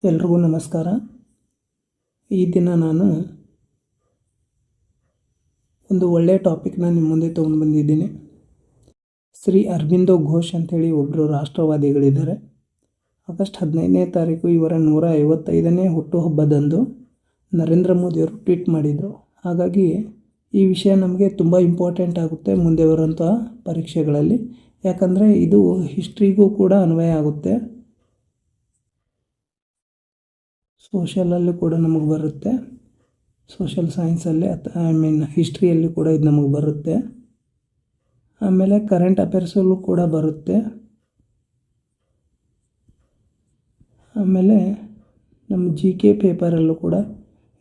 ಎಲ್ರಿಗೂ ನಮಸ್ಕಾರ. ಈ ದಿನ ನಾನು ಒಂದು ಒಳ್ಳೆಯ ಟಾಪಿಕ್ನ ನಿಮ್ಮ ಮುಂದೆ ತೊಗೊಂಡು ಬಂದಿದ್ದೀನಿ. ಶ್ರೀ ಅರಬಿಂದೋ ಘೋಷ್ ಅಂಥೇಳಿ ಒಬ್ಬರು ರಾಷ್ಟ್ರವಾದಿಗಳಿದ್ದಾರೆ. ಆಗಸ್ಟ್ 15ನೇ ತಾರೀಕು ಇವರ 155ನೇ ಹುಟ್ಟುಹಬ್ಬದಂದು ನರೇಂದ್ರ ಮೋದಿಯವರು ಟ್ವೀಟ್ ಮಾಡಿದರು. ಹಾಗಾಗಿ ಈ ವಿಷಯ ನಮಗೆ ತುಂಬ ಇಂಪಾರ್ಟೆಂಟ್ ಆಗುತ್ತೆ ಮುಂದೆ ಬರುವಂಥ ಪರೀಕ್ಷೆಗಳಲ್ಲಿ. ಯಾಕಂದರೆ ಇದು ಹಿಸ್ಟ್ರಿಗೂ ಕೂಡ ಅನ್ವಯ ಆಗುತ್ತೆ, ಸೋಷಲಲ್ಲಿ ಕೂಡ ನಮಗೆ ಬರುತ್ತೆ, ಸೋಷಲ್ ಸೈನ್ಸಲ್ಲಿ ಹಿಸ್ಟ್ರಿಯಲ್ಲಿ ಕೂಡ ಇದು ನಮಗೆ ಬರುತ್ತೆ. ಆಮೇಲೆ ಕರೆಂಟ್ ಅಫೇರ್ಸಲ್ಲೂ ಕೂಡ ಬರುತ್ತೆ. ಆಮೇಲೆ ನಮ್ಮ GK ಪೇಪರಲ್ಲೂ ಕೂಡ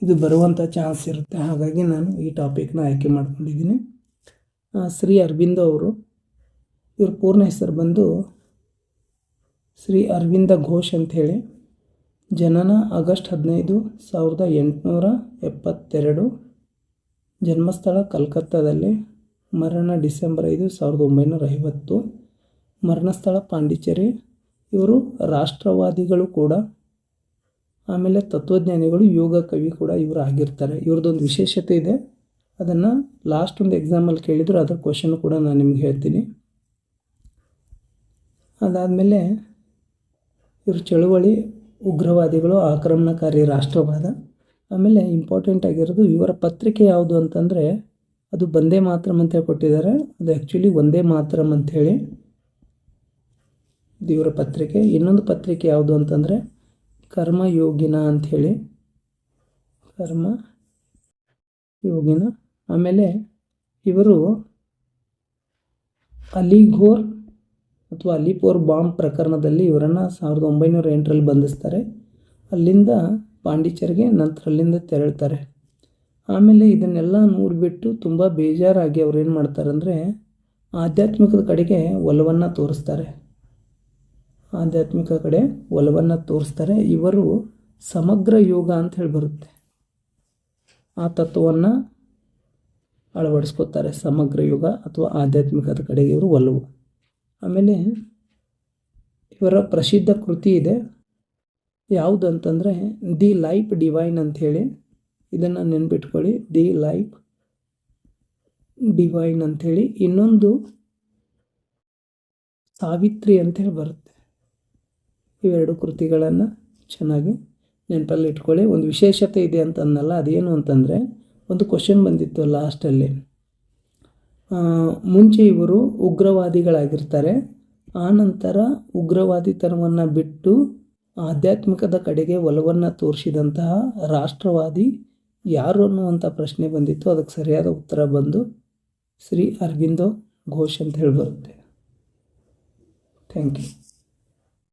ಇದು ಬರುವಂಥ ಚಾನ್ಸ್ ಇರುತ್ತೆ. ಹಾಗಾಗಿ ನಾನು ಈ ಟಾಪಿಕ್ನ ಆಯ್ಕೆ ಮಾಡ್ಕೊಂಡಿದ್ದೀನಿ. ಶ್ರೀ ಅರಬಿಂದೋ ಅವರು, ಇವ್ರ ಪೂರ್ಣ ಹೆಸರು ಬಂದು ಶ್ರೀ ಅರವಿಂದ ಘೋಷ್ ಅಂಥೇಳಿ. ಜನನ ಆಗಸ್ಟ್ 15, 1872. ಜನ್ಮಸ್ಥಳ ಕಲ್ಕತ್ತಾದಲ್ಲಿ. ಮರಣ ಡಿಸೆಂಬರ್ 5, 1950. ಮರಣಸ್ಥಳ ಪಾಂಡಿಚೇರಿ. ಇವರು ರಾಷ್ಟ್ರವಾದಿಗಳು ಕೂಡ, ಆಮೇಲೆ ತತ್ವಜ್ಞಾನಿಗಳು, ಯೋಗ ಕವಿ ಕೂಡ ಇವರು ಆಗಿರ್ತಾರೆ. ಇವ್ರದ್ದೊಂದು ವಿಶೇಷತೆ ಇದೆ, ಅದನ್ನು ಲಾಸ್ಟ್ ಒಂದು ಎಕ್ಸಾಮಲ್ಲಿ ಕೇಳಿದ್ರು, ಅದರ ಕ್ವಶನ್ ಕೂಡ ನಾನು ನಿಮ್ಗೆ ಹೇಳ್ತೀನಿ. ಅದಾದಮೇಲೆ ಇವ್ರ ಚಳುವಳಿ ಉಗ್ರವಾದಿಗಳು, ಆಕ್ರಮಣಕಾರಿ ರಾಷ್ಟ್ರವಾದ. ಆಮೇಲೆ ಇಂಪಾರ್ಟೆಂಟ್ ಆಗಿರೋದು ಇವರ ಪತ್ರಿಕೆ ಯಾವುದು ಅಂತಂದರೆ ಅದು ಬಂದೇ ಮಾತರಂ ಅಂತೇಳಿ ಕೊಟ್ಟಿದ್ದಾರೆ. ಅದು ಆ್ಯಕ್ಚುಲಿ ಒಂದೇ ಮಾತರಂ ಅಂಥೇಳಿ ಇದು ಇವರ ಪತ್ರಿಕೆ. ಇನ್ನೊಂದು ಪತ್ರಿಕೆ ಯಾವುದು ಅಂತಂದರೆ ಕರ್ಮಯೋಗಿನ ಅಂಥೇಳಿ, ಕರ್ಮಯೋಗಿನ. ಆಮೇಲೆ ಇವರು ಅಲಿಘೋರ್ ಅಥವಾ ಅಲಿಪೋರ್ ಬಾಂಬ್ ಪ್ರಕರಣದಲ್ಲಿ ಇವರನ್ನು 1908ರಲ್ಲಿ ಬಂಧಿಸ್ತಾರೆ. ಅಲ್ಲಿಂದ ಪಾಂಡಿಚೇರಿಗೆ, ನಂತರ ಅಲ್ಲಿಂದ ತೆರಳ್ತಾರೆ. ಆಮೇಲೆ ಇದನ್ನೆಲ್ಲ ನೋಡಿಬಿಟ್ಟು ತುಂಬ ಬೇಜಾರಾಗಿ ಅವ್ರು ಏನು ಮಾಡ್ತಾರೆ ಅಂದರೆ ಆಧ್ಯಾತ್ಮಿಕದ ಕಡೆಗೆ ಒಲವನ್ನು ತೋರಿಸ್ತಾರೆ. ಆಧ್ಯಾತ್ಮಿಕ ಕಡೆ ಒಲವನ್ನು ತೋರಿಸ್ತಾರೆ. ಇವರು ಸಮಗ್ರ ಯೋಗ ಅಂತ ಹೇಳಿ ಬರುತ್ತೆ, ಆ ತತ್ವವನ್ನು ಅಳವಡಿಸ್ಕೋತಾರೆ. ಸಮಗ್ರ ಯೋಗ ಅಥವಾ ಆಧ್ಯಾತ್ಮಿಕದ ಕಡೆಗೆ ಇವರು ಒಲವು. ಆಮೇಲೆ ಇವರ ಪ್ರಸಿದ್ಧ ಕೃತಿ ಇದೆ, ಯಾವುದು ಅಂತಂದರೆ ದಿ ಲೈಫ್ ಡಿವೈನ್ ಅಂಥೇಳಿ. ಇದನ್ನು ನೆನ್ಪಿಟ್ಕೊಳ್ಳಿ, ದಿ ಲೈಫ್ ಡಿವೈನ್ ಅಂಥೇಳಿ. ಇನ್ನೊಂದು ಸಾವಿತ್ರಿ ಅಂಥೇಳಿ ಬರುತ್ತೆ. ಇವೆರಡು ಕೃತಿಗಳನ್ನು ಚೆನ್ನಾಗಿ ನೆನಪಲ್ಲಿ ಇಟ್ಕೊಳ್ಳಿ. ಒಂದು ವಿಶೇಷತೆ ಇದೆ ಅಂತ ಅನ್ನಲ್ಲ, ಅದೇನು ಅಂತಂದರೆ ಒಂದು ಕ್ವಶನ್ ಬಂದಿತ್ತು ಲಾಸ್ಟಲ್ಲಿ. ಮುಂಚೆ ಇವರು ಉಗ್ರವಾದಿಗಳಾಗಿರ್ತಾರೆ, ಆನಂತರ ಉಗ್ರವಾದಿತನವನ್ನು ಬಿಟ್ಟು ಆಧ್ಯಾತ್ಮಿಕದ ಕಡೆಗೆ ಒಲವನ್ನು ತೋರಿಸಿದಂತಹ ರಾಷ್ಟ್ರವಾದಿ ಯಾರು ಅನ್ನುವಂಥ ಪ್ರಶ್ನೆ ಬಂದಿತ್ತು. ಅದಕ್ಕೆ ಸರಿಯಾದ ಉತ್ತರ ಬಂದು ಶ್ರೀ ಅರಬಿಂದೋ ಘೋಷ್ ಅಂತ ಹೇಳಿ ಬರುತ್ತೆ. Thank you.